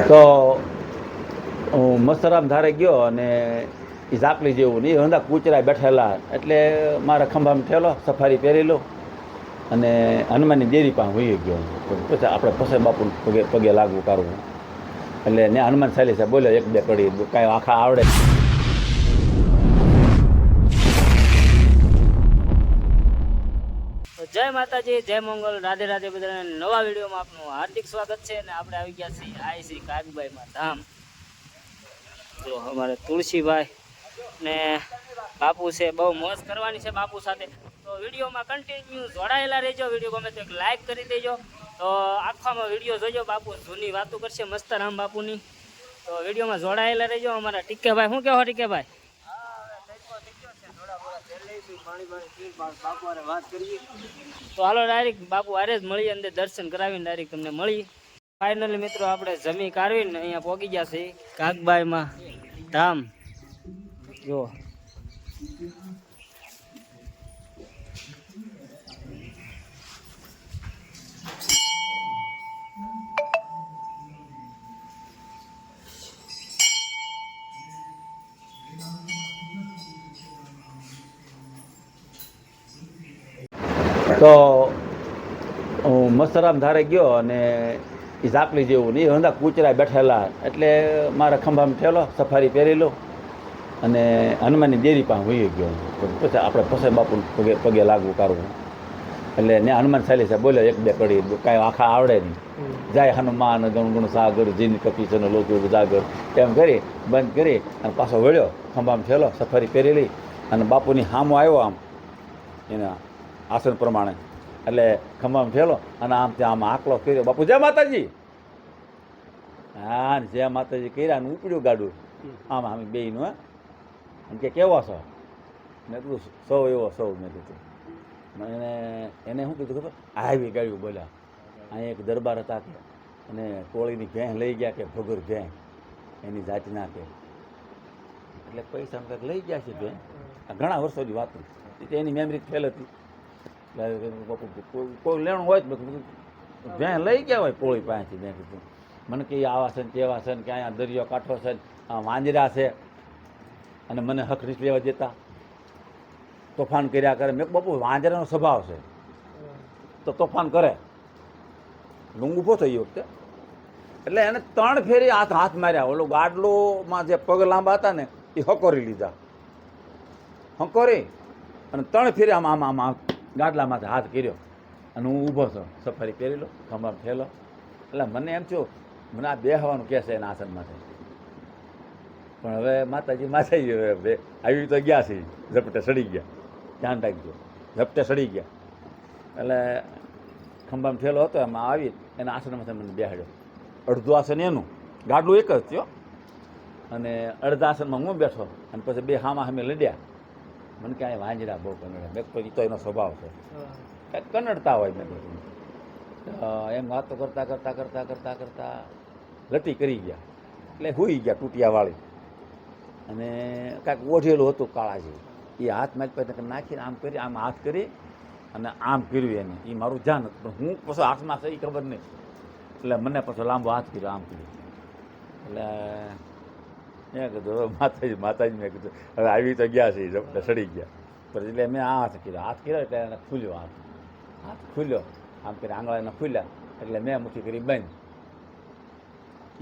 તો હું મસ્તરામ ધારે ગયો અને એ ઝાકલી જેવું નહીં હંધા કૂચરા બેઠેલા એટલે મારા ખંભામાં ઠેલો સફારી પહેરેલો અને હનુમાનની દેરી પાસે વહી ગયો. પછી આપણે પસે બાપુ પગે લાગવું કરવું એટલે ત્યાં હનુમાન સાહેલી સાહેબ બોલ્યો એક બે કડી કાંઈ આખા આવડે. જય માતાજી, જય મંગલ, રાધે રાધે. બધા નવા વિડીયોમાં આપનું હાર્દિક સ્વાગત છે. અને આપણે આવી ગયા છીએ આ શ્રી કાગબાઈમાં ધામ. જો અમારે તુલસીભાઈ ને બાપુ છે, બહુ મોજ કરવાની છે બાપુ સાથે. તો વિડીયોમાં કન્ટિન્યુ જોડાયેલા રહેજો. વિડીયો ગમે તો એક લાઈક કરી દેજો. તો આખામાં વિડીયો જોજો. બાપુ જૂની વાતો કરશે મસ્તરામ બાપુની. તો વિડીયોમાં જોડાયેલા રહેજો. અમારા ટીકેભાઈ, શું કહેવો ટીકેભાઈ? તો હાલો ડાયરેક્ટ બાપુ હારે જ મળીએ, અંદર દર્શન કરાવીને ડાયરેક્ટ તમને મળીએ. ફાઇનલી મિત્રો આપણે જમી કાઢવીને અહીંયા પહોંચી ગયા છે કાગબાઈમાં ધામ. જો તો હું મસ્તરામ ધારે ગયો અને એ ઝાકલી જેવું નહીં હંધા કૂચરા બેઠેલા એટલે મારા ખંભામાં ઠેલો સફારી પહેરેલો અને હનુમાનની દેરી પાસે વહી ગયો. પછી આપણે પસે બાપુ પગે લાગવું કરવું એટલે ત્યાં હનુમાન સાહેલી સાહેબ બોલ્યો એક બે કડી કાંઈ આખા આવડે નહીં. જાય હનુમાન ગણ ગુણ સાગર જીન કપીચનો લોકો જાગર એમ કરી બંધ કરી અને પાછો વળ્યો. ખંભામાં ઠેલો સફારી પહેરેલી અને બાપુની સામો આવ્યો આમ એના આસન પ્રમાણે એટલે ખંભામાં ઠેલો અને આમ ત્યાં આમ આકલો કર્યો. બાપુ જય માતાજી. હા જય માતાજી કર્યા ને ઉપડ્યું ગાડું આમ આમ બેયનું. એમ કે કેવો છો? મેં કીધું સૌ એવો સૌ. મેં કીધું એને શું કીધું ખબર? આવી ગાડ્યું બોલ્યા. અહીંયા એક દરબાર હતા કે અને કોળીની ભેંસ લઈ ગયા કે ભગર ભેંસ એની જાતના કે એટલે પૈસા કંઈક લઈ ગયા છે ભેંસ. ઘણા વર્ષોની વાત એની મેમરી ફેલ હતી. કોઈ લેણું હોય ભેં લઈ ગયા હોય પોળી પાસેથી. મેં કીધું મને કે આવા છે ને તેવા છે ને કે અહીંયા દરિયો કાંઠો છે ને આ વાંજરા છે અને મને હક નથી લેવા દેતા, તોફાન કર્યા કરે. મેં બાપુ વાંજરાનો સ્વભાવ છે તો તોફાન કરે. હું ઊભો થઈ ગયો વખતે એટલે એને 3 ફેરી હાથ માર્યા. ઓલો ગાડલોમાં જે પગ લાંબા હતા ને એ હકોરી લીધા. હકોરી અને 3 ફેરી આમ આમ આમ ગાડલામાંથી હાથ કર્યો અને હું ઊભો છું. સફારી પહેરેલો ખંભામાં થયેલો એટલે મને એમ થયું મને આ બેહવાનું કહે છે એના આસનમાંથી. પણ હવે માતાજી હવે આવી તો ગયા છે, ઝપટે સડી ગયા. ધ્યાન રાખજો, ઝપટે સડી ગયા. એટલે ખંભામાં થયેલો હતો એમાં આવી એના આસનમાંથી મને બેહાડ્યો. અડધું આસન એનું, ગાડલું એક જ થયો અને અડધા આસનમાં હું બેઠો અને પછી બે સામે લડ્યા. મને ક્યાંય વાંજરા બહુ કનડે. મેં તો એ તો એનો સ્વભાવ છે, કંઈક કનડતા હોય. મેં કીધું એમ વાતો કરતાં કરતાં કરતાં કરતાં કરતાં લટી કરી ગયા એટલે હોઈ ગયા તૂટિયાવાળી. અને કાંઈક ઓઢેલું હતું કાળા જેવું. એ હાથ મારી પાસે નાખીને આમ કરી આમ હાથ કરી અને આમ કર્યું એને. એ મારું ધ્યાન હતું પણ હું પછી હાથમાં છે એ ખબર નહીં. એટલે મને પછી લાંબો હાથ કર્યો, આમ કર્યું. એટલે મેં કીધું માતાજી મેં કીધું હવે આવી તો ગયા છે, ઝપટે સડી ગયા. પછી એટલે મેં આ હાથ કર્યો એટલે એને ખુલ્યો. હાથ ખુલ્યો આમ કરી આંગળા એને ખુલ્યા એટલે મેં મુઠ્ઠી કરી બંધ.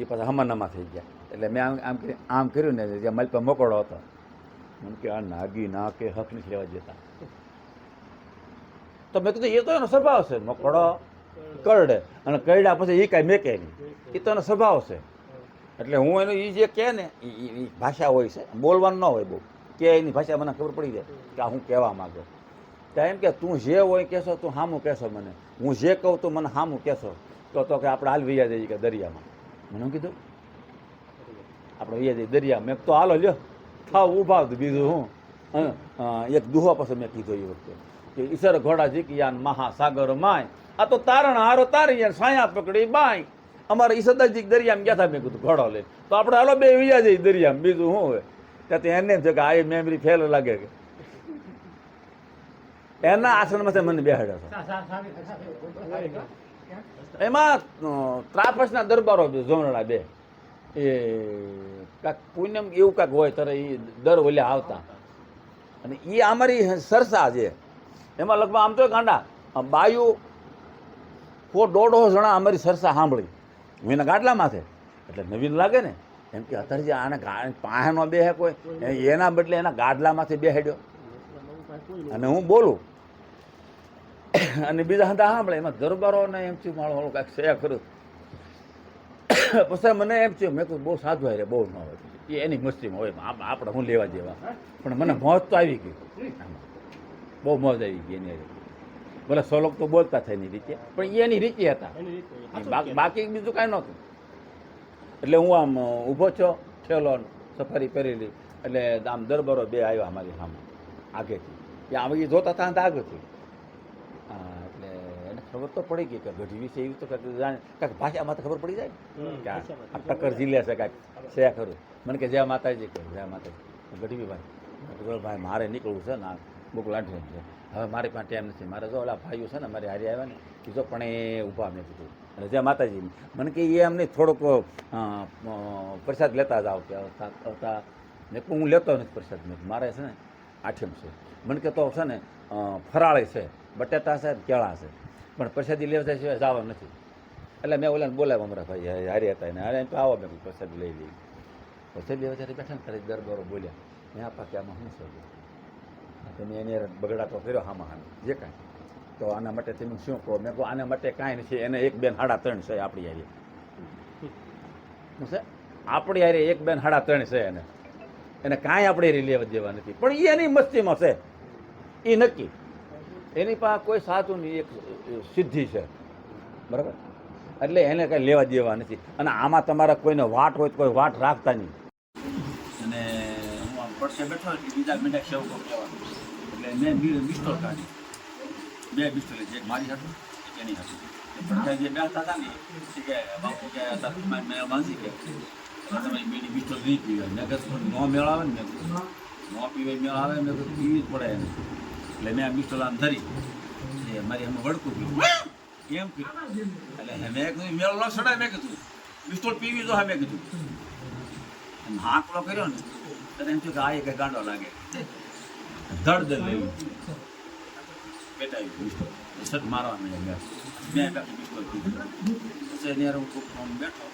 એ પાછા હમાનામાં થઈ ગયા. એટલે મેં આમ કરી આમ કર્યું ને જ્યાં મારી પાસે મોકળો હતો. મને કે આ નાગી ના કે હક નથી લેવા જતા. તો મેં કીધું એ તો એનો સ્વભાવ છે, મોકળો કરડે અને કરડ્યા પછી એ કાંઈ મેકે નહીં. એ તો એનો સ્વભાવ છે. એટલે હું એનું એ જે કહે ને એ ભાષા હોય છે, બોલવાનું ન હોય બહુ. કે એની ભાષા મને ખબર પડી જાય કે આ હું કહેવા માગો. ત્યાં એમ કે તું જે હોય કહેશો તું સામું કહેશો મને, હું જે કહું તું મને સામું કહેશો. તો કે આપણે હાલ વૈયા જઈએ કે દરિયામાં. મને કીધું આપણે વૈયા જઈએ દરિયા. મેં તો હાલો લ્યો થાવ ઊભા હતું. બીજું હું એક દુહો પછી મેં કીધો એ વખતે કે ઈશ્વર ઘોડા જીકિયાન મહાસાગર માય આ તો તારણ હારો તારી સાયા પકડી બાય. અમારે ઈસદાજી દરિયામાં ગયા હતા. મેં કીધું ઘોડો લઈને તો આપણે હાલો બે વૈયા જઈએ દરિયામાં. બીજું શું હોય ત્યાં એને એમ છે કે આ મેમરી ફેલ લાગે કે એના આસનમાંથી મને બેહાડ્યો હતો. એમાં ત્રાપસના દરબારો ઝોનડા બે એ કાંક પૂનમ એવું કાંક હોય ત્યારે એ દર ઓલ્યા આવતા અને એ અમારી સરસા છે એમાં લગભગ આમ તો ગાંડા બાયું 150 જણા અમારી સરસા સાંભળી હું એના ગાડલામાં એટલે નવીન લાગે ને એમ કે અત્યારે જે આને પાસે ન બેહે કોઈ એના બદલે એના ગાડલામાંથી બેહાડ્યો અને હું બોલું અને બીજા હતા સાંભળે એમાં દરબારો ને એમ થયું મારો મારું કાંઈક છે ખરું પછી મને એમ થયું મેં કહ્યું બહુ સાધુ રે બહુ ન હોય એ એની મસ્તીમાં હોય આપણે હું લેવા દેવા પણ મને મોજ તો આવી ગઈ બહુ મોજ આવી ગઈ એની ભલે સોલોક તો બોલતા થાય એની રીતે પણ એની રીતે હતા બાકી બીજું કાંઈ નહોતું એટલે હું આમ ઊભો છો છેલ્લો સફારી પહેરેલી એટલે આમ દરબારો બે આવ્યા અમારી સામે આગેથી ત્યાં આમ એ જોતા હતા આગળથી એટલે એને ખબર તો પડી ગઈ કે ગઢી વિશે એવી તો કાંઈક જાણે કાંઈક ભાષામાં તો ખબર પડી જાય કે આ ટક્કર ઝીલે છે કાંઈક છે ખરું મને કે જય માતાજી કે જય માતાજી ગઢવી ભાઈ ભાઈ મારે નીકળવું છે ને બુક લાંઠી છે હવે મારી પાસે ટાઈમ નથી મારે જો ઓલા ભાઈઓ છે ને મારી હારી આવ્યા ને કીધો પણ એ ઊભા મેં કીધું અને જય માતાજી મને કે એ એમ નહીં થોડોક પ્રસાદ લેતા જાઓ કે આવતા મેં હું લેતો નથી પ્રસાદ મેં મારે છે ને આઠમ છે મને કે તો છે ને ફરાળી છે બટેટા છે કેળા છે પણ પ્રસાદી લેવા જાય સિવાય જવા નથી એટલે મેં ઓલાને બોલાવ્યા અમારા ભાઈ હારી હતા એને હારે તો આવો મેં પ્રસાદી લઈ લઈ પ્રસાદ લેવા જ્યારે બેઠા ને ત્યારે દરબારો બોલ્યા મેં આપા કે આમાં શું છે તમે એને બગડાટો કર્યો હામાં હામે જે કાંઈ તો આના માટે તમે શું કહો મેં કહું આના માટે કાંઈ નથી એને 1 બેન 3.5 છે આપણી હારે શું છે આપણી હારે 1 બેન 3.5 છે એને કાંઈ આપણે હારે લેવા દેવા નથી પણ એ એની મસ્તીમાં છે એ નક્કી એની પાસે કોઈ સાચુંની એક સિદ્ધિ છે બરાબર એટલે એને કાંઈ લેવા દેવા નથી અને આમાં તમારા કોઈને વાટ હોય તો કોઈ વાટ રાખતા નહીં અને હું આમ પડશે બેઠો એટલે બીજા મીંડા સેવકો કહેવાનું એટલે મેં પિસ્તોલ કાઢી 2 પિસ્તોલ એક મારી હતું એની હતી પડખે જે બેઠતા હતા ને એ કે બાપુ કે મેં માંગી કે તમે બીડી પિસ્તોલ નહીં પીવાય મેં કીધું ન મેળ આવે ને મેં ન પીવાય મેળ આવે મેં કીધું પીવી જ પડે એને એટલે મેં આ પિસ્તોલ આમ ધરી એ મારી એમાં વળકું પીવું એમ પીવું એટલે મેં કીધું મેળ ન સડાય મેં કીધું પિસ્તોલ પીવી તો હા મેં કીધું હાંકલો કર્યો ને ત્યારે એમ થયું કે આ એક ગાંડો લાગે ધડ દે લેવું પેટાવી પિસ્તોલ સટ મારવા મેં પિસ્તોલ પીધું પછી એની યાર હું બેઠો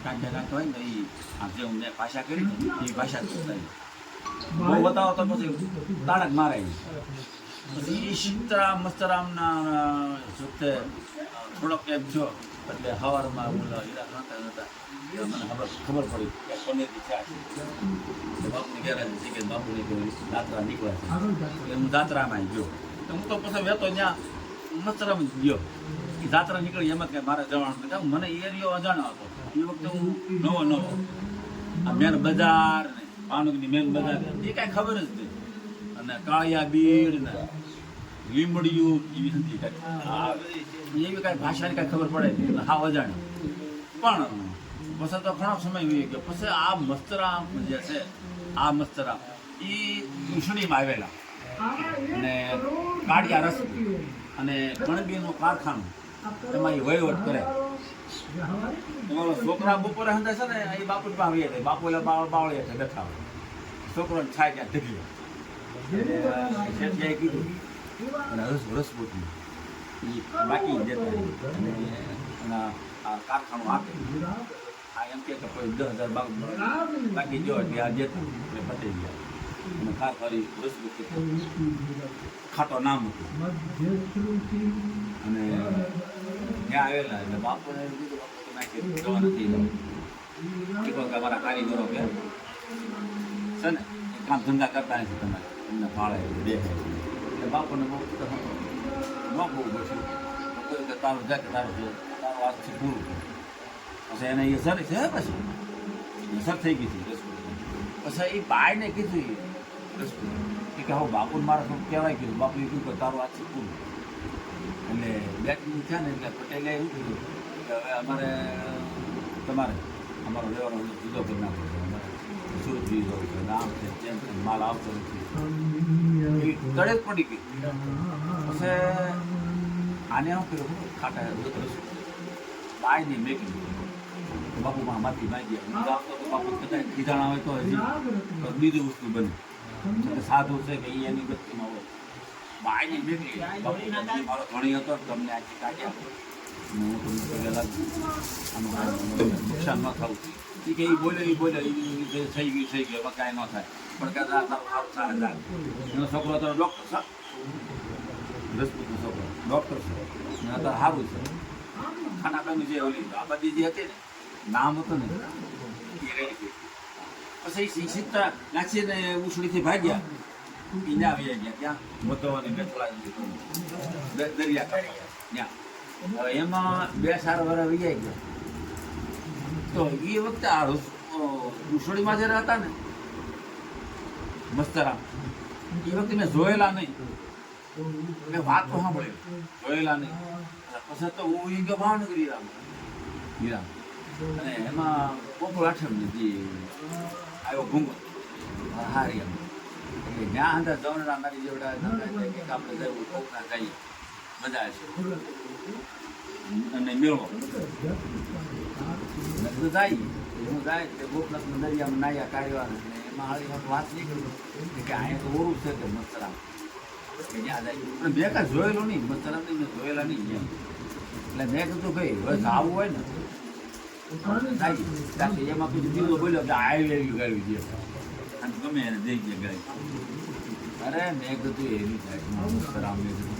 કાંઠે હોય ને એ આમ જે મેં ભાષા કરી એ ભાષા બહુ બતાવો તો પછી તાળક મારાય પછી એ સીતરામ મસ્તરામના વખતે થોડોક એમ થયો એટલે સવારમાં હીરા નહોતા મને ખબર પડી કે પનીરની ચા છે બાપુની ગેરેજ છે કે બાપુની દાત્રા નીકળે છે એટલે હું દાત્રામાં ગયો તો હું તો પછી વહેતો ત્યાં મસ્તરામ ગયો એ દાત્રા નીકળી એમ જ કે મારે જવાનું હતું મને એરિયો અજાણ્યો હતો એ વખતે હું નવો આ મેન બજાર ને પાનકની મેન બજાર એ કાંઈ ખબર જ નહીં અને કાળિયા બીડ ને લીમડિયું એવી નથી એવી કાંઈ ભાષાની કાંઈ ખબર પડે નહીં હા અજાણ્યો પણ પછી તો ઘણો સમય વી ગયો પછી આ મસ્તરામ જે છે આ મસ્તરામ એ ઉસણીમાં આવેલા અને કાળિયા રસ અને કણબીનું કારખાનું એમાં એ વહીવટ કરે છોકરા બપોરે હંધે છે ને એ બાપુ પાસે આવી જાય બાપુ એટલે બાવળી છે બેઠા હોય છોકરોને છાય ત્યાં ઢગલી કીધું અને રસપૂતનું એ બાકી દેતા અને એના કારખાનું આપે આ એમ કે કોઈ 10,000 બાકી જો એટલે આ દેતા એટલે પતી ગયા અને કારખારી રસપૂત ખાટો નામ હતું અને ત્યાં આવેલા એટલે બાપુને જવા નથી કે અમારા કારીગરો કે છે ને કામ ધંધા કરતા નથી તમારે એમને ભાડે દેખાય એટલે બાપુને બહુ ન બહુ બસ્યું તારું જાય કે તારું તારું આજથી પૂરું પછી એને એ સર છે પછી સર થઈ ગઈ હતી પછી એ બાયને કીધું કે હવે બાપુને મારા શું કહેવાય કીધું બાપુએ કીધું કે તારું આજથી પૂરું એટલે બેટનું છે ને એટલે પટેલે એવું કીધું કે હવે અમારે તમારે અમારો વ્યવહાર જુદો કરી નાખવો છે અમારે સુરત જઈ જવું છે આમ છે તેમ છે માલ આવતો નથી એ તળે જ પડી ગઈ પછી આને શું કર્યું ખાટા બાયની મેકી બાપુ માફી માંગીએ હું આવતો તો બાપુ કદાચ ખીજાણા હોય તો હજી બીજી વસ્તુ બને એટલે સાધુ છે કે એ એની ગતિમાં હોય બાયની નીકળી બાપુ મારો ધણી હતો તમને આખી કાઢ્યા હું તમને પહેલાં નુકસાન ન થવું એ કે એ બોલે એ થઈ ગયું એમાં કાંઈ ન થાય પણ કદાચ સારું સારું જાય એનો છોકરો તો ડૉક્ટર છે રસપૂતનો છોકરો ડૉક્ટર છે અને અત્યારે સારું છે ખાનાપાનું જે ઓલી આ બધી જે હતી ને નામ હતું ને એ રહી ગઈ પછી સીતા નાચીને ઉછળીથી ભાગ્યા ઈના આવી ગયા ત્યાં મોતો અને બેઠલા દરિયા કાઢી ગયા ત્યાં હવે એમાં 2 સારા વર્ષ આવી ગયા તો એ વખતે આ ઉછળીમાં જ્યારે હતા ને મસ્તરામ એ વખતે મેં જોયેલા નહીં મેં વાત તો સાંભળે જોયેલા નહીં પછી તો હું એ ગયો ભાવનગર હીરા અને એમાં પોપો આઠમ જે આવ્યો ભૂંગો હારી એમ એટલે જ્યાં અંદર જવનરા મારી જેવડા આપણે જવું કોકના જઈએ મજા છે અને મેળવો જાય હું જાય તે ગોપનાથના દરિયામાં નાયા કાઢ્યા અને એમાં હાલી વાત નીકળી કે અહીંયા તો ઓરું છે કે મસ્તરામ કે ત્યાં જાય પણ મેં કાંઈ જોયેલું નહીં મસ્તરામ મેં જોયેલા નહીં એમ એટલે મેં કીધું ભાઈ હવે આવું હોય ને જાય એમાં પછી બીજો બોલ્યો કે આવી ગાડી દે અને ગમે એને જઈ ગયા ગાડી અરે મેં કીધું એની થાય મસ્તરામ મેં કીધું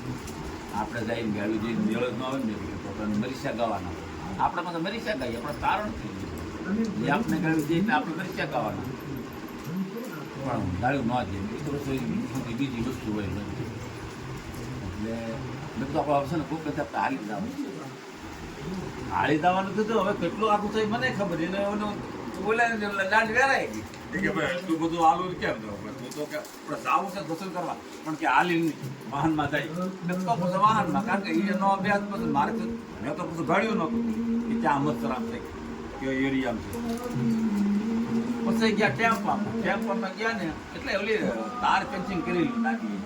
આપણે જઈને ગાડી જઈને મેળ જ ન આવે ને તો મરીસા ગાવાના આપણે તો મરીસા ગાઈએ આપણે કારણ થઈ ગયું એ આપણે ગાડી જઈએ એટલે આપણે મરીસા ગાવાના પણ ગાડી ન જઈએ બીજી રસોઈ બીજી વસ્તુ હોય એટલે મેં તો આપણે આવશે ને ખૂબ બધા હાલી જવાનું હાળી દાવાનું કીધું હવે કેટલું આખું થાય મને ખબર એને બોલાય ને લાડ વેરાય ગઈ કે ભાઈ એટલું બધું હાલું કેમ તું તો કે આવું છે દર્શન કરવા પણ કે હાલી નહીં વાહનમાં જાય તો પછી વાહનમાં કારણ કે એ નો અભ્યાસ પછી મારે તો મેં તો પછી ગાડ્યું નહોતું કે ત્યાં મસ્તરામ છે કે એરિયામાં છે પછી ગયા ટેમ્પમાં ગયા ને એટલે ઓલી તાર પેન્સિંગ કરેલી નાખી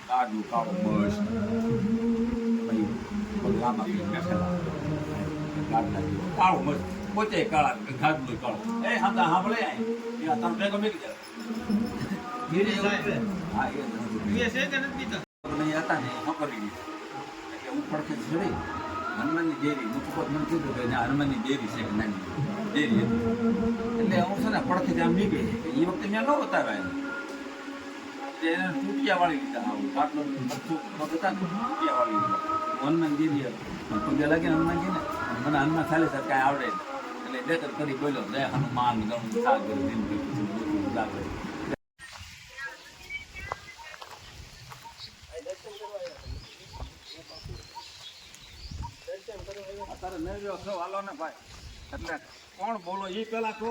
કાઢું કાળું બસ કાળું મસ્ત પોતે કાળા ખાધું કાળું એ હા સાંભળે તમે ભેગો મેકી જાય હતા ને નોકરી એટલે હું પડખે ચડી હનુમાનની ડેરી મુકુપત મને કીધું કે હનુમાનની ડેરી છે કે નાની ડેરી હતી એટલે હું છે ને પડખે આમ નીકળી એ વખતે મેં ન બતાવ્યા એને ટૂટિયાવાળી લીધા આવું પાટલો હતા ને ટૂટિયાવાળી લીધા હનુમાન ડેરી હતી પૂજા લાગે હનુમાનજી ને મને હનુમાન ચાલે સર કાંઈ આવડે એટલે બેતર કરી બોલ્યો જય હનુમાન ગણું સાગર દિન જાગરે અત્યારે નર્યો છો હાલો ને ભાઈ એટલે કોણ બોલો એ પેલા કહો.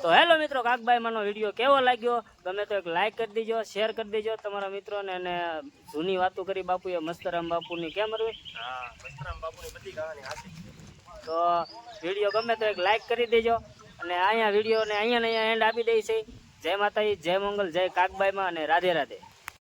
તો હેલો મિત્રો, કાકભાઈ માનો વિડીયો કેવો લાગ્યો ગમે તો એક લાઈક કરી દેજો, શેર કરી દેજો તમારા મિત્રોને. અને જૂની વાતો કરી બાપુએ મસ્તરામ બાપુની, કેમ રવિ? હા, મસ્તરામ બાપુની બધી કહાની હાચી. તો વિડીયો ગમે તો એક લાઈક કરી દેજો. અને અહીંયા વિડીયોને અહીંયા એન્ડ આપી દઈ છે. જય માતાજી, જય મંગલ, જય કાકબાઈમાં અને રાધે રાધે.